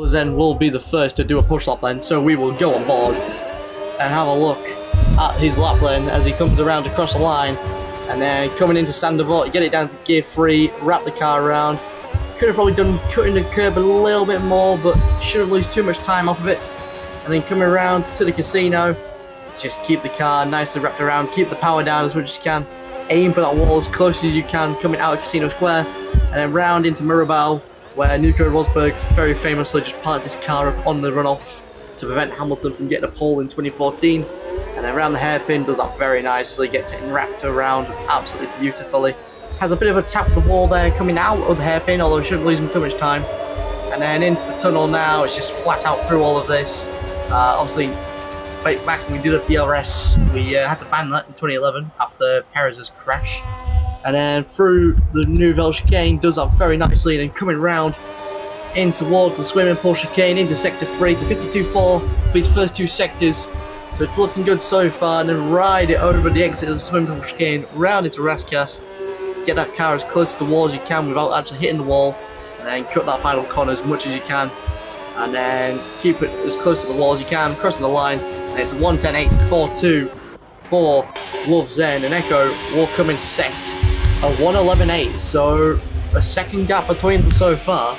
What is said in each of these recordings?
Zen will be the first to do a push lap then, so we will go on board and have a look at his lap then as he comes around across the line, and then coming into Sandoval, get it down to gear 3, wrap the car around. Could have probably done cutting the curb a little bit more, but shouldn't lose too much time off of it. And then coming around to the casino, just keep the car nicely wrapped around, keep the power down as much as you can, aim for that wall as close as you can coming out of Casino Square, and then round into Mirabel, where Nico Rosberg very famously just parked his car up on the runoff to prevent Hamilton from getting a pole in 2014, and then around the hairpin, does that very nicely, gets it wrapped around absolutely beautifully. Has a bit of a tap of the wall there coming out of the hairpin, although shouldn't lose him too much time. And then into the tunnel now, it's just flat out through all of this. Obviously, back when we did a DRS, we had to ban that in 2011 after Perez's crash. And then through the Nouvelle chicane, does that very nicely, and then coming round in towards the swimming pool chicane into sector 3 to 52.4 for his first two sectors. So it's looking good so far, and then ride it over the exit of the swimming pool chicane, round into Raskas, get that car as close to the wall as you can without actually hitting the wall, and then cut that final corner as much as you can, and then keep it as close to the wall as you can, crossing the line, and it's a 1:10.8.42 for Love Zen, and Echo will come in set a 1:11.8, so a second gap between them so far.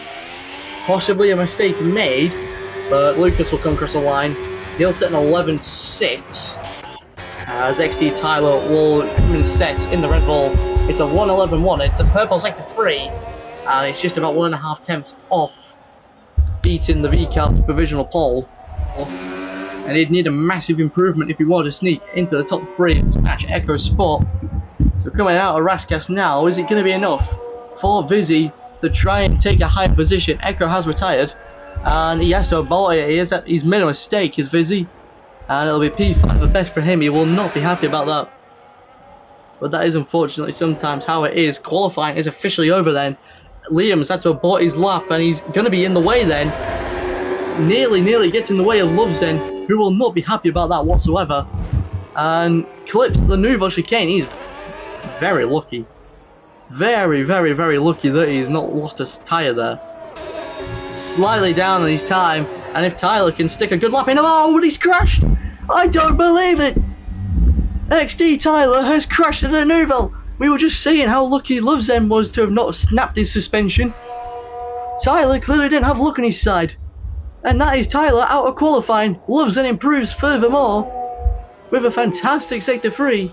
Possibly a mistake made, but Lucas will come across the line. He'll set an 11.6 as XD Tyler will come in set in the Red Bull. It's a 1:11.1, it's a purple sector 3, and it's just about 1.5 tenths off beating the VCAL provisional pole. And he'd need a massive improvement if he wanted to sneak into the top 3 and snatch Echo's spot. So coming out of Raskas now, is it going to be enough for Vizzy to try and take a higher position? Echo has retired, and he has to abort it. He's made a mistake, is Vizzy, and it'll be P5 at best for him. He will not be happy about that. But that is unfortunately sometimes how it is. Qualifying is officially over then. Liam's had to abort his lap, and he's going to be in the way then. Nearly gets in the way of Lovezen, who will not be happy about that whatsoever. And clips the Nouvelle chicane. He's very lucky. Very lucky that he's not lost a tyre there. Slightly down on his time, and if Tyler can stick a good lap in him, oh, but he's crashed! I don't believe it! XD Tyler has crashed at a Nouvelle. We were just seeing how lucky Lovezen was to have not snapped his suspension. Tyler clearly didn't have luck on his side. And that is Tyler out of qualifying. Lovezen improves furthermore with a fantastic sector 3.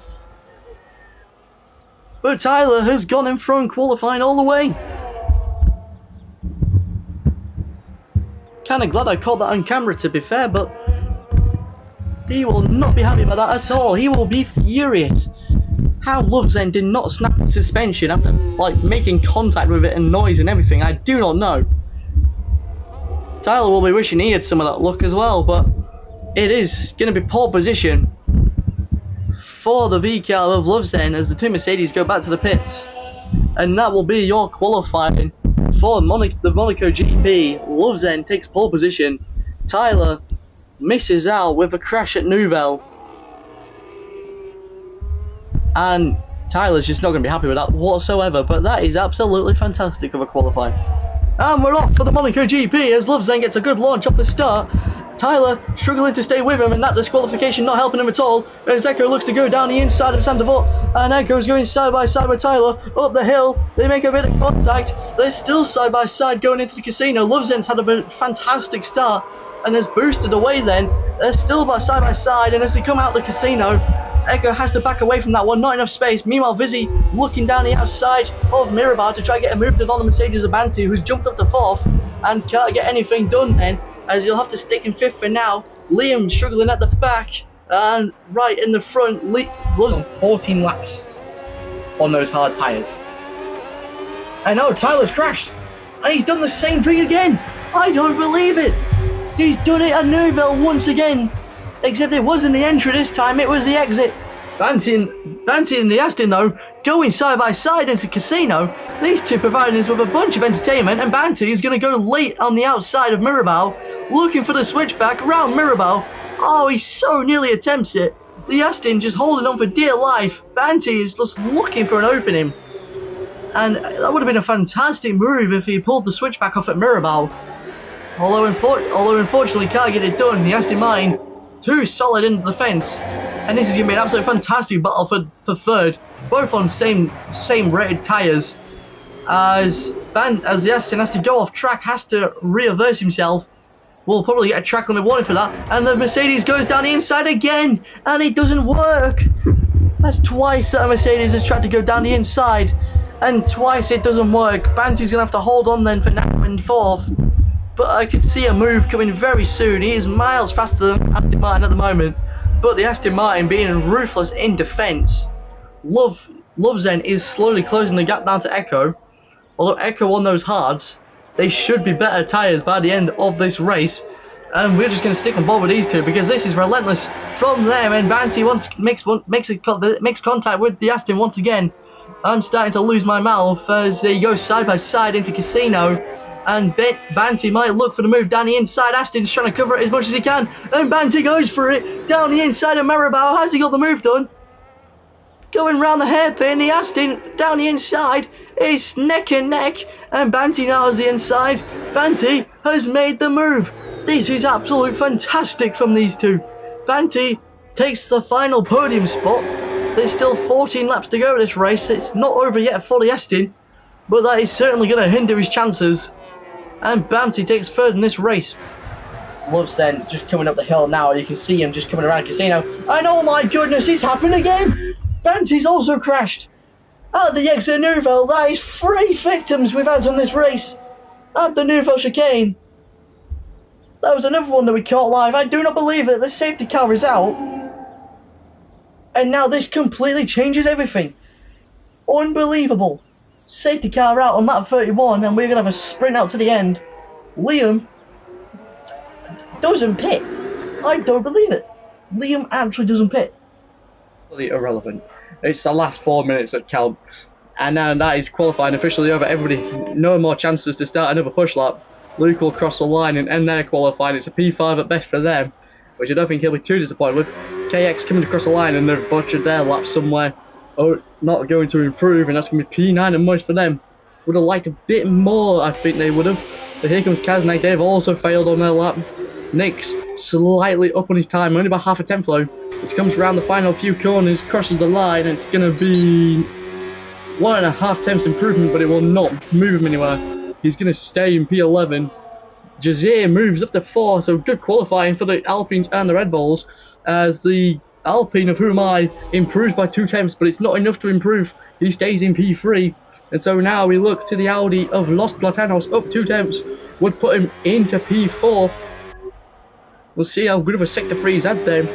But Tyler has gone in front qualifying all the way. Kinda glad I caught that on camera, to be fair, but he will not be happy about that at all. He will be furious. How Lovezen did not snap the suspension after like making contact with it and noise and everything, I do not know. Tyler will be wishing he had some of that luck as well, but it is going to be pole position for the VCAL of Lovezen as the two Mercedes go back to the pits. And that will be your qualifying for the Monaco GP. Lovezen takes pole position. Tyler misses out with a crash at Nouvelle. And Tyler's just not going to be happy with that whatsoever, but that is absolutely fantastic of a qualifying. And we're off for the Monaco GP as Lovezen gets a good launch off the start. Tyler struggling to stay with him, and that disqualification not helping him at all as Echo looks to go down the inside of Sandoval, and Echo's going side by side with Tyler up the hill. They make a bit of contact. They're still side by side going into the casino. Lovezen's had a fantastic start and has boosted away then. They're still side by side, and as they come out the casino, Echo has to back away from that one, not enough space. Meanwhile, Vizzy looking down the outside of Mirabal to try and get a move on the Mercedes Abanti, who's jumped up to 4th and can't get anything done then, as you'll have to stick in 5th for now. Liam struggling at the back, and right in the front, Lovezen 14 laps on those hard tyres. I know, Tyler's crashed, and he's done the same thing again. I don't believe it. He's done it at Nouvelle once again. Except it wasn't the entry this time, it was the exit. Banty and the Aston though, going side by side into Casino. These two providing us with a bunch of entertainment, and Banty is going to go late on the outside of Mirabal, looking for the switchback around Mirabal. Oh, he so nearly attempts it. The Aston just holding on for dear life. Banty is just looking for an opening. And that would have been a fantastic move if he pulled the switchback off at Mirabal. Although unfortunately can't get it done. The Aston Martin too solid into the fence, and this is going to be an absolutely fantastic battle for third, both on same rated tyres. As the Aston has to go off track, has to reverse himself. We'll probably get a track limit warning for that, and the Mercedes goes down the inside again, and it doesn't work. That's twice that a Mercedes has tried to go down the inside, and twice it doesn't work. Banty's going to have to hold on then for now in fourth. But I could see a move coming very soon. He is miles faster than Aston Martin at the moment. But the Aston Martin being ruthless in defence. Lovezen is slowly closing the gap down to Echo. Although Echo on those hards, they should be better tyres by the end of this race. And we're just going to stick on board with these two because this is relentless from them. And Banty makes contact with the Aston once again. I'm starting to lose my mouth as they go side by side into Casino. And Banty might look for the move down the inside. Aston's trying to cover it as much as he can. And Banty goes for it down the inside of Maribel. Has he got the move done? Going round the hairpin, the Aston down the inside is neck and neck. And Banty now has the inside. Banty has made the move. This is absolutely fantastic from these two. Banty takes the final podium spot. There's still 14 laps to go in this race. It's not over yet for the Aston. But that is certainly going to hinder his chances. And Banty takes third in this race. Love's then just coming up the hill now. You can see him just coming around Casino. And oh my goodness, it's happened again. Banty's also crashed. At the exit Nouvelle, that is 3 victims we've had on this race. At the Nouvelle chicane. That was another one that we caught live. I do not believe that the safety car is out. And now this completely changes everything. Unbelievable. Safety car out on lap 31, and we're going to have a sprint out to the end. Liam doesn't pit. I don't believe it. Liam actually doesn't pit. Irrelevant. It's the last 4 minutes that count. And now that is qualifying officially over. Everybody, no more chances to start another push lap. Luke will cross the line and end their qualifying. It's a P5 at best for them, which I don't think he'll be too disappointed with. KX coming across the line and they've butchered their lap somewhere. Oh, not going to improve, and that's going to be P9 and most for them. Would have liked a bit more, I think they would have. But here comes Kaznak. They've also failed on their lap. Nick's slightly up on his time, only by half a tenth though. It comes around the final few corners, crosses the line, and it's going to be 1.5 tenths improvement, but it will not move him anywhere. He's going to stay in P11. Jazeer moves up to 4, so good qualifying for the Alpines and the Red Bulls, as the Alpine of Whom I improves by 2 tenths, but it's not enough to improve. He stays in P3, and so now we look to the Audi of Los Platanos up 2 tenths, would put him into P4. We'll see how good of a sector 3 he's had then.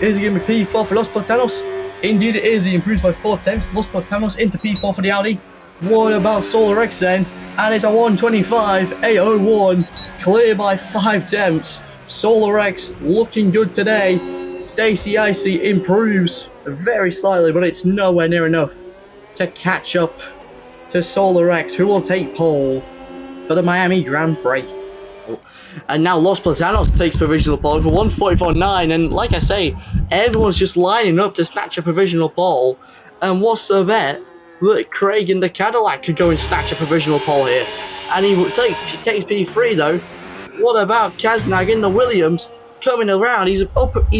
Is he going to be P4 for Los Platanos? Indeed it is. He improves by 4 tenths. Los Platanos into P4 for the Audi. What about Solar X then? And it's a 125.801, clear by 5 tenths. Solar X looking good today. Stacey Icy improves very slightly, but it's nowhere near enough to catch up to Solar X, who will take pole for the Miami Grand Prix. And now Los Platanos takes provisional pole for 144.9, and like I say, everyone's just lining up to snatch a provisional pole. And what's the bet that Craig in the Cadillac could go and snatch a provisional pole here? And he takes P3 though. What about Kaznak in the Williams coming around? He's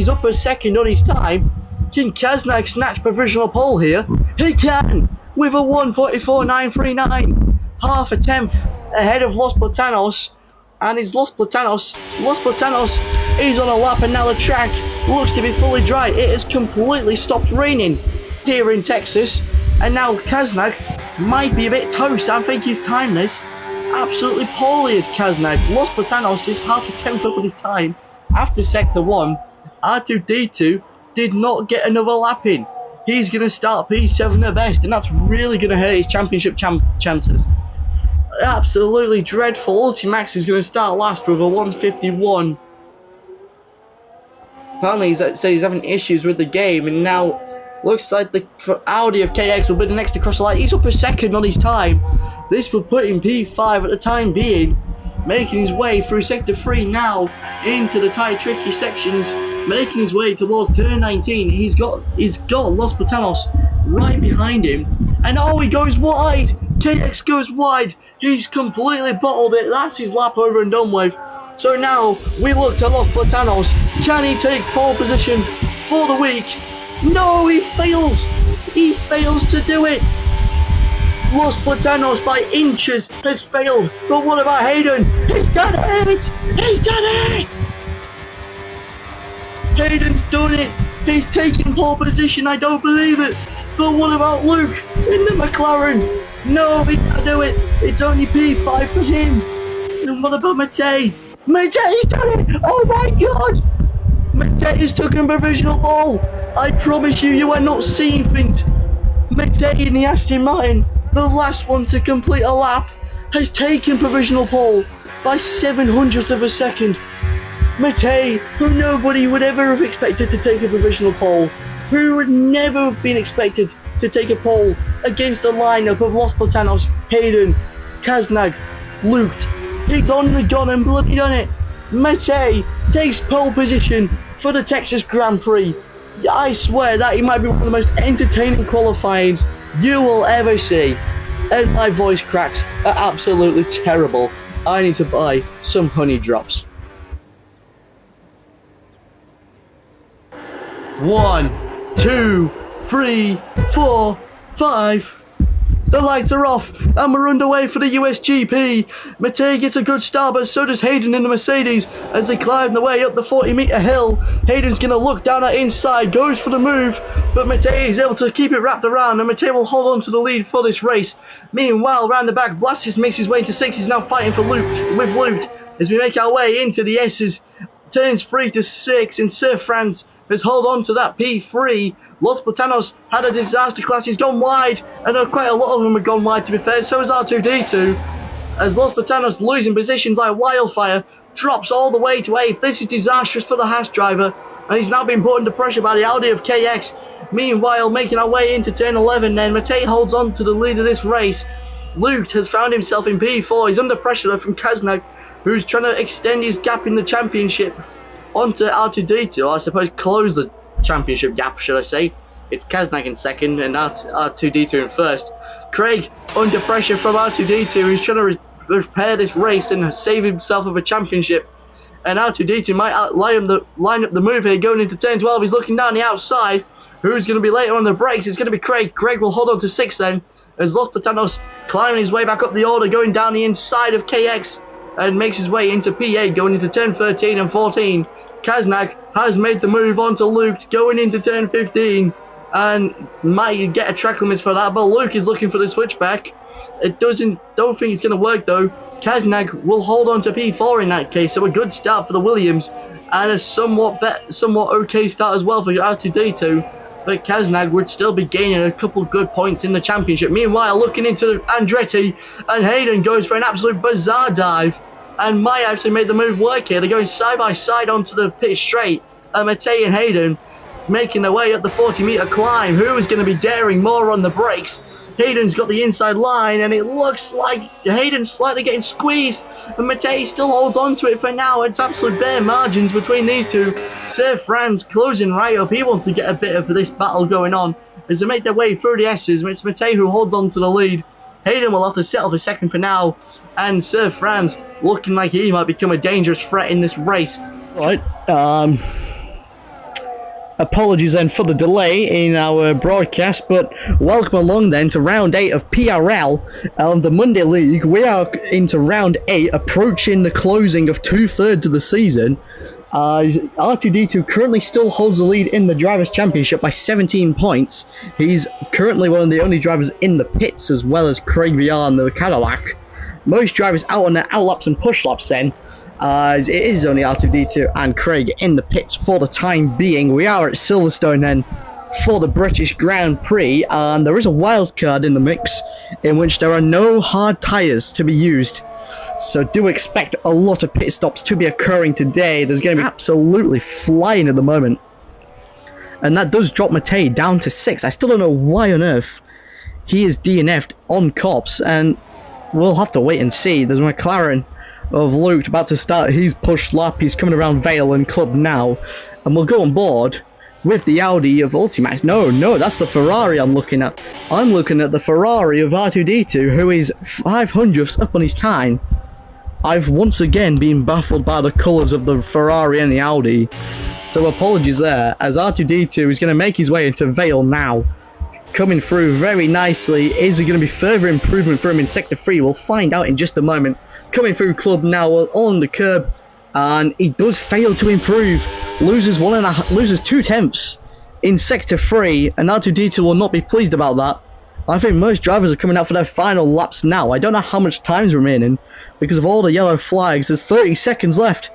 up a second on his time. Can Kaznak snatch provisional pole here? He can, with a 144.939, half a tenth ahead of Los Platanos. And it's Los Platanos. Los Platanos is on a lap, and now the track looks to be fully dry. It has completely stopped raining here in Texas, and now Kaznak might be a bit toast. I think he's timed this absolutely poorly as Kaznak. Los Platanos is half a tenth up on his time. After sector 1, R2D2 did not get another lap in. He's going to start P7 at best, and that's really going to hurt his championship chances. Absolutely dreadful. Ultimax is going to start last with a 151. Apparently he's having issues with the game, and now looks like the Audi of KX will be the next to cross the line. He's up a second on his time. This will put him P5 at the time being, making his way through sector 3 now into the tight tricky sections, making his way towards turn 19. He's got Los Platanos right behind him, and oh, he goes wide. KX goes wide. He's completely bottled it. That's his lap over and done with. So now we look to Los Platanos. Can he take pole position for the week? No, he fails. He fails to do it. Los Platanos by inches has failed. But what about Hayden? He's done it. He's done it. Hayden's done it. He's taken pole position. I don't believe it. But what about Luke in the McLaren? No, he can't do it. It's only P5 for him. And what about Matej? Matej's done it! Oh my god! Matej's taken provisional pole. I promise you, you are not seeing things. Matej in the Aston Martin, the last one to complete a lap, has taken provisional pole by 700ths of a second. Matej, who nobody would ever have expected to take a provisional pole, who would never have been expected to take a pole against a lineup of Los Platanos, Hayden, Kaznag, Luke. He's only gone and bloody done it. Matej takes pole position for the Texas Grand Prix. I swear that he might be one of the most entertaining qualifyings you will ever see. And my voice cracks are absolutely terrible. I need to buy some honey drops. 1, 2, 3, 4, 5. The lights are off and we're underway for the USGP. Matej gets a good start, but so does Hayden in the Mercedes as they climb the way up the 40-meter hill. Hayden's going to look down at inside, goes for the move, but Matej is able to keep it wrapped around, and Matej will hold on to the lead for this race. Meanwhile, round the back, Blastis makes his way into 6. He's now fighting for Luke with Luke as we make our way into the S's. Turns 3 to 6, and Sir Franz has held on to that P3. Los Platanos had a disaster class. He's gone wide, and quite a lot of them have gone wide, to be fair. So is R2D2, as Los Platanos losing positions like wildfire, drops all the way to 8th. This is disastrous for the Haas driver, and he's now been put under pressure by the Audi of KX. Meanwhile, making our way into turn 11, then Matej holds on to the lead of this race. Luke has found himself in P4. He's under pressure from Kaznag, who's trying to extend his gap in the championship onto R2D2, I suppose close the championship gap, should I say. It's Kaznag in second and R2D2 in first. Craig under pressure from R2D2, who's trying to repair this race and save himself of a championship. And R2D2 might line up the move here going into turn 12. He's looking down the outside. Who's going to be later on the brakes? It's going to be Craig. Craig will hold on to 6 then, as Los Platanos climbing his way back up the order, going down the inside of KX and makes his way into P8 going into turn 13 and 14. Kaznag has made the move onto Luke going into turn 15 and might get a track limits for that, but Luke is looking for the switchback. Don't think it's going to work though. Kaznag will hold on to P4 in that case, so a good start for the Williams and a somewhat okay start as well for R2D2, but Kaznag would still be gaining a couple good points in the championship. Meanwhile, looking into Andretti, and Hayden goes for an absolute bizarre dive and might actually make the move work here. They're going side by side onto the pit straight. Matej and Hayden making their way up the 40-meter climb. Who is going to be daring more on the brakes? Hayden's got the inside line, and it looks like Hayden's slightly getting squeezed, and Matej still holds on to it for now. It's absolute bare margins between these two. Sir Franz closing right up. He wants to get a bit of this battle going on as they make their way through the S's. It's Matej who holds on to the lead. Hayden will have to settle for second for now, and Sir Franz looking like he might become a dangerous threat in this race. Right, apologies then for the delay in our broadcast, but welcome along then to round 8 of PRL, the Monday League. We are into round 8, approaching the closing of 2/3 of the season. R2D2 currently still holds the lead in the Drivers' Championship by 17 points. He's currently one of the only drivers in the pits, as well as Craig VR and the Cadillac. Most drivers out on their outlaps and push laps then. It is only R2D2 and Craig in the pits for the time being. We are at Silverstone then for the British Grand Prix, and there is a wild card in the mix in which there are no hard tyres to be used. So do expect a lot of pit stops to be occurring today. There's going to be absolutely flying at the moment. And that does drop Matej down to 6. I still don't know why on earth he is DNF'd on Cops, and we'll have to wait and see. There's a McLaren of Luke about to start his push lap. He's coming around Vale and Club now, and we'll go on board with the Audi of Ultimax. No, that's the Ferrari I'm looking at. I'm looking at the Ferrari of R2-D2, who is 500ths up on his time. I've once again been baffled by the colours of the Ferrari and the Audi. So apologies there, as R2-D2 is going to make his way into Vale now. Coming through very nicely. Is there going to be further improvement for him in Sector 3? We'll find out in just a moment. Coming through Club now on the curb, and he does fail to improve. Loses 2 tenths in Sector 3, and R2-D2 will not be pleased about that. I think most drivers are coming out for their final laps now. I don't know how much time's remaining because of all the yellow flags. There's 30 seconds left.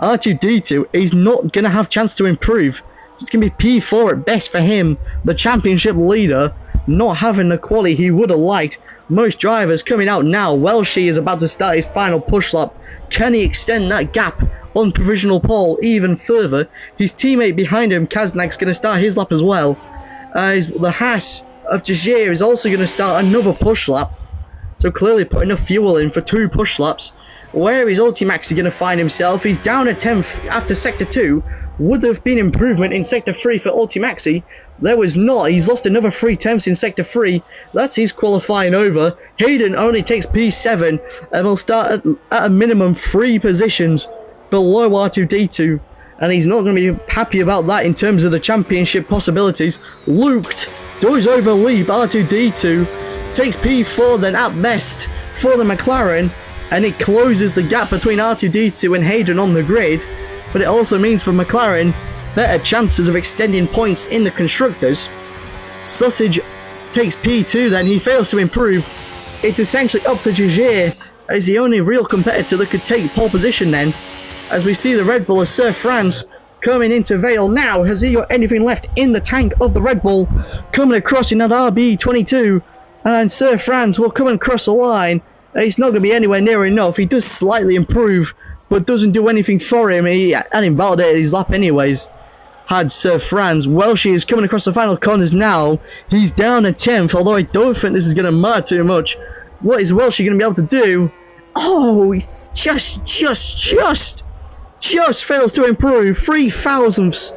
R2-D2 is not going to have chance to improve. It's going to be P4 at best for him, the championship leader, not having the quality he would have liked. Most drivers coming out now. Welshie is about to start his final push lap. Can he extend that gap on provisional pole even further? His teammate behind him, Kaznak's going to start his lap as well. The Haas of Jagier is also going to start another push lap. So clearly putting enough fuel in for 2 push laps. Where is Ultimaxi going to find himself? He's down a 10th after Sector 2. Would there have been improvement in Sector 3 for Ultimaxi? There was not. He's lost another 3 tenths in Sector 3. That's his qualifying over. Hayden only takes P7 and will start at a minimum 3 positions below R2-D2. And he's not going to be happy about that in terms of the championship possibilities. Luke does overleap R2-D2. Takes P4 then at best for the McLaren. And it closes the gap between R2-D2 and Hayden on the grid, but it also means for McLaren better chances of extending points in the constructors. Sausage takes P2 then, he fails to improve. It's essentially up to Jagier as the only real competitor that could take pole position then, as we see the Red Bull of Sir Franz coming into Vale now. Has he got anything left in the tank of the Red Bull? Coming across in that RB22, and Sir Franz will come and cross the line. It's not going to be anywhere near enough. He does slightly improve, but doesn't do anything for him. He had invalidated his lap anyways. Had Sir Franz. Welshie is coming across the final corners now. He's down a 10th, although I don't think this is going to matter too much. What is Welshie going to be able to do? Oh, he just fails to improve. 3 thousandths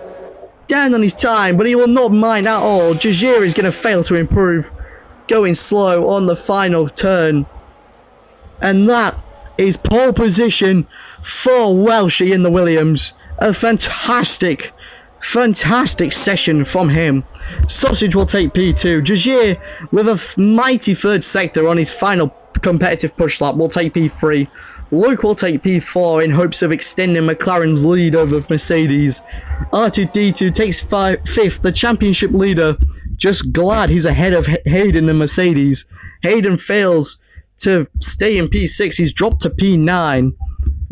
down on his time, but he will not mind at all. Jagier is going to fail to improve, going slow on the final turn. And that is pole position for Welshie in the Williams. A fantastic session from him. Sausage will take P2. Jagier with a mighty 3rd sector on his final competitive push lap will take P3. Luke will take P4 in hopes of extending McLaren's lead over Mercedes. R2-D2 takes 5th, the championship leader. Just glad he's ahead of Hayden and Mercedes. Hayden fails to stay in P6, he's dropped to P9,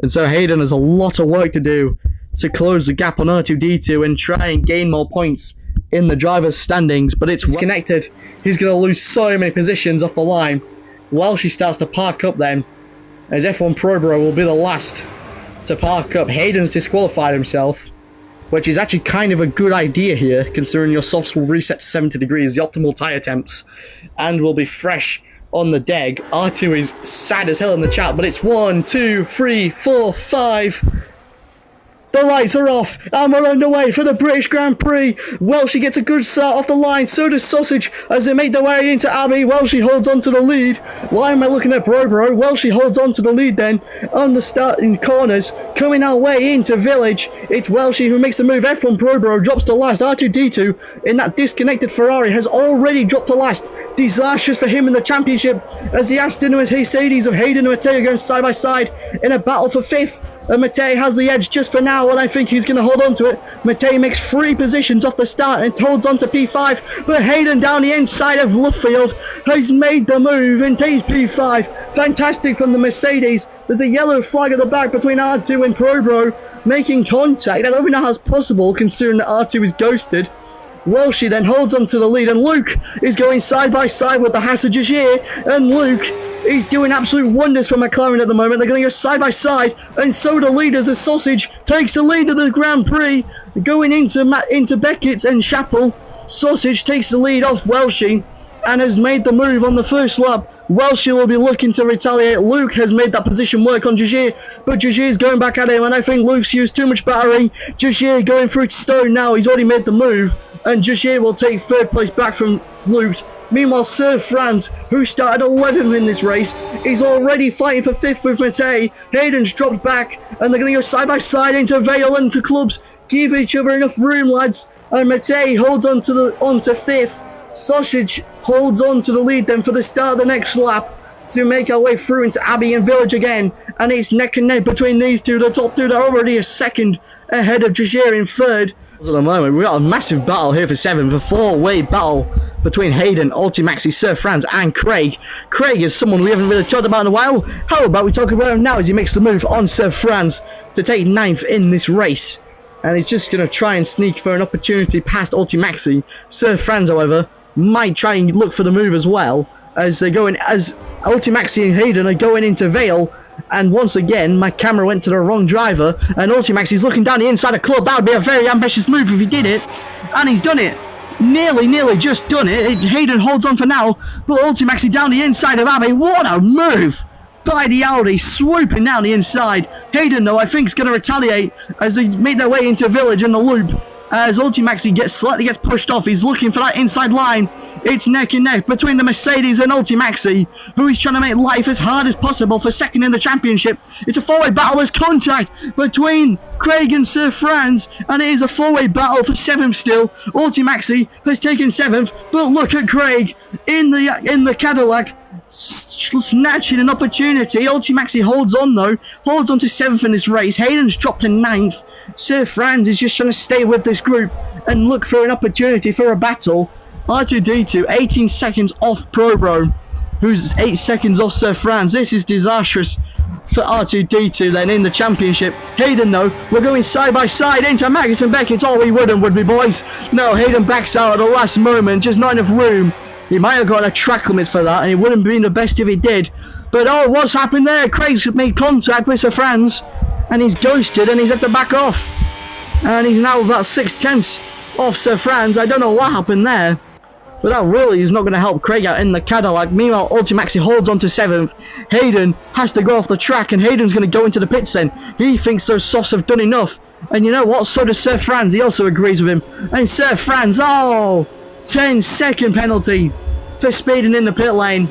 and so Hayden has a lot of work to do to close the gap on R2-D2 and try and gain more points in the driver's standings, but it's disconnected. He's going to lose so many positions off the line. Welshie starts to park up then, as F1 Probro will be the last to park up. Hayden's disqualified himself, which is actually kind of a good idea here, considering your softs will reset to 70 degrees, the optimal tyre temps, and will be fresh on the deck. R2 is sad as hell in the chat, but it's 1, 2, 3, 4, 5. The lights are off, and we're underway for the British Grand Prix. Welshie gets a good start off the line, so does Sausage as they make their way into Abbey. Welshie holds on to the lead. Why am I looking at Bro? Welshie holds on to the lead then on the starting corners. Coming our way into Village, it's Welshie who makes the move. F1 Pro drops to last. R2-D2 in that disconnected Ferrari has already dropped to last. Disastrous for him in the championship as the Aston and Mercedes of Hayden and Matteo going side by side in a battle for 5th. And Mattei has the edge just for now, and I think he's going to hold on to it. Mattei makes 3 positions off the start and holds on to P5, but Hayden down the inside of Luffield has made the move and takes P5. Fantastic from the Mercedes. There's a yellow flag at the back between R2 and Probro making contact. I don't think that's possible considering that R2 is ghosted. Welshie then holds on to the lead, and Luke is going side by side with the Haas of Jagier, and Luke is doing absolute wonders for McLaren at the moment. They're going to go side by side, and so the leaders as Sausage takes the lead of the Grand Prix, going into Beckett and Chappell. Sausage takes the lead off Welshie and has made the move on the first lap Welsh will be looking to retaliate. Luke has made that position work on Jagier, but Jagier's going back at him, and I think Luke's used too much battery. Jagier going through to Stone now. He's already made the move, and Jagier will take third place back from Luke. Meanwhile, Sir Franz, who started 11th in this race, is already fighting for 5th with Matei. Hayden's dropped back, and they're going to go side by side into Vale and to Clubs. Give each other enough room, lads. And Matei holds on to 5th. Sausage holds on to the lead then for the start of the next lap to make our way through into Abbey and Village again. And it's neck and neck between these two. The top two are already a second ahead of Jagier in third. At the moment, we've got a massive battle here for 7th, a 4-way battle between Hayden, Ultimaxi, Sir Franz and Craig. Craig is someone we haven't really talked about in a while. How about we talk about him now as he makes the move on Sir Franz to take 9th in this race. And he's just going to try and sneak for an opportunity past Ultimaxi. Sir Franz, however, might try and look for the move as well as they're going, as Ultimaxi and Hayden are going into Vale. And once again, my camera went to the wrong driver, and Ultimaxi's looking down the inside of Club. That would be a very ambitious move if he did it, and he's done it. Nearly just done it. Hayden holds on for now, but Ultimaxi down the inside of Abbey. What a move by the Audi, swooping down the inside. Hayden, though, I think is going to retaliate as they make their way into Village in the loop. As Ultimaxi slightly gets pushed off, he's looking for that inside line. It's neck and neck between the Mercedes and Ultimaxi, who is trying to make life as hard as possible for second in the championship. It's a 4-way battle. There's contact between Craig and Sir Franz, and it is a 4-way battle for 7th still. Ultimaxi has taken 7th, but look at Craig in the Cadillac, snatching an opportunity. Ultimaxi holds on though, holds on to 7th in this race. Hayden's dropped to 9th. Sir Franz is just trying to stay with this group and look for an opportunity for a battle. R2D2 18 seconds off Probro, who's 8 seconds off Sir Franz. This is disastrous for R2D2 then in the championship. Hayden though, we're going side by side into Maggis and Beckett. Oh, we wouldn't, would we, boys? No, Hayden backs out at the last moment, just not enough room. He might have got a track limit for that, and it wouldn't have been the best if he did. But oh, what's happened there? Craig's made contact with Sir Franz, and he's ghosted, and he's had to back off. And he's now about 6/10 off Sir Franz. I don't know what happened there, but that really is not going to help Craig out in the Cadillac. Meanwhile, Ultimaxi holds on to 7th. Hayden has to go off the track, and Hayden's going to go into the pits then. He thinks those softs have done enough. And you know what? So does Sir Franz. He also agrees with him. And Sir Franz, oh, 10-second penalty for speeding in the pit lane.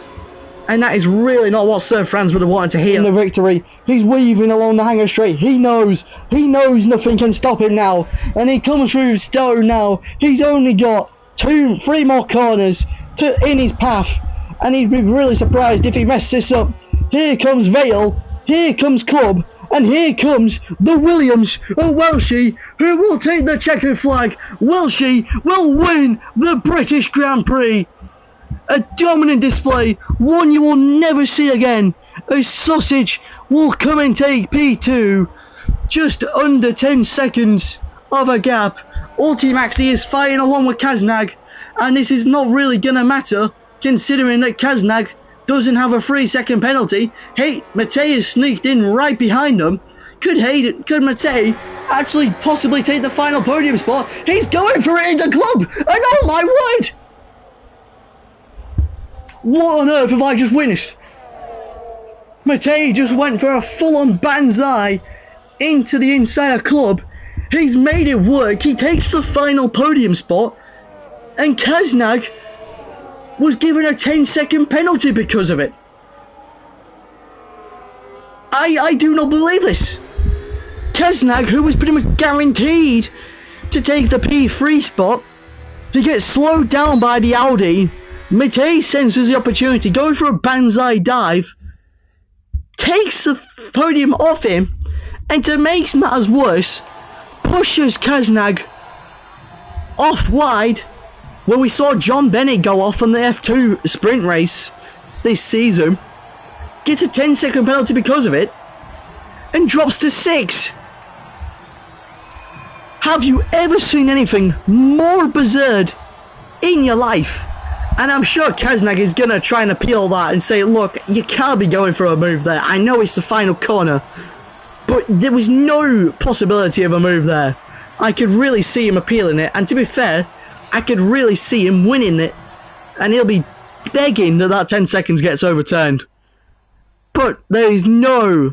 And that is really not what Sir Franz would have wanted to hear in the victory. He's weaving along the hangar straight. He knows nothing can stop him now. And he comes through Stone now. He's only got 3 more corners in his path. And he'd be really surprised if he messes this up. Here comes Vale. Here comes Club. And here comes the Williams of Welshie, who will take the checkered flag. Welshie will win the British Grand Prix. A dominant display, one you will never see again. A Sausage will come and take P2, just under 10 seconds of a gap. Ultimaxi is fighting along with Kaznag, and this is not really going to matter, considering that Kaznag doesn't have a 3-second penalty. Hey, Matei has sneaked in right behind them. Could Matei actually possibly take the final podium spot? He's going for it into Club, and oh my word! What on earth have I just witnessed? Matei just went for a full-on banzai into the inside of Club. He's made it work. He takes the final podium spot, and Kaznag was given a 10-second penalty because of it. I do not believe this. Kaznag, who was pretty much guaranteed to take the P3 spot, he gets slowed down by the Audi. Matei senses the opportunity, goes for a banzai dive, takes the podium off him, and to make matters worse, pushes Kaznag off wide, where we saw John Bennett go off on the F2 sprint race this season, gets a 10-second penalty because of it, and drops to 6. Have you ever seen anything more absurd in your life? And I'm sure Kaznag is going to try and appeal that and say, look, you can't be going for a move there. I know it's the final corner, but there was no possibility of a move there. I could really see him appealing it, and to be fair, I could really see him winning it, and he'll be begging that 10 seconds gets overturned. But there is no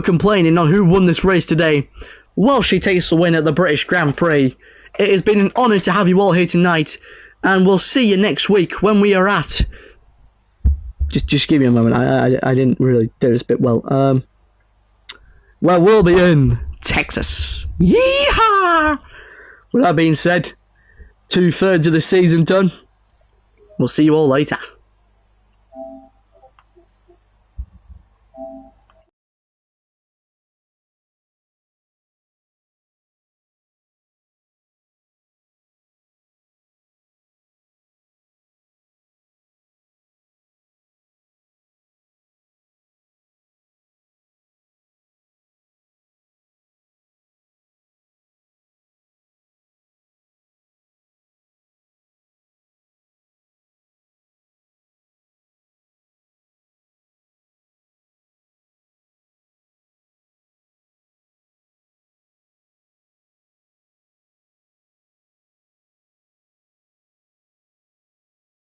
complaining on who won this race today. While she takes the win at the British Grand Prix. It has been an honour to have you all here tonight, and we'll see you next week when we are at... Just give me a moment, I didn't really do this bit well. Well, we'll be in Texas. Yeehaw! With that being said, 2/3 of the season done. We'll see you all later.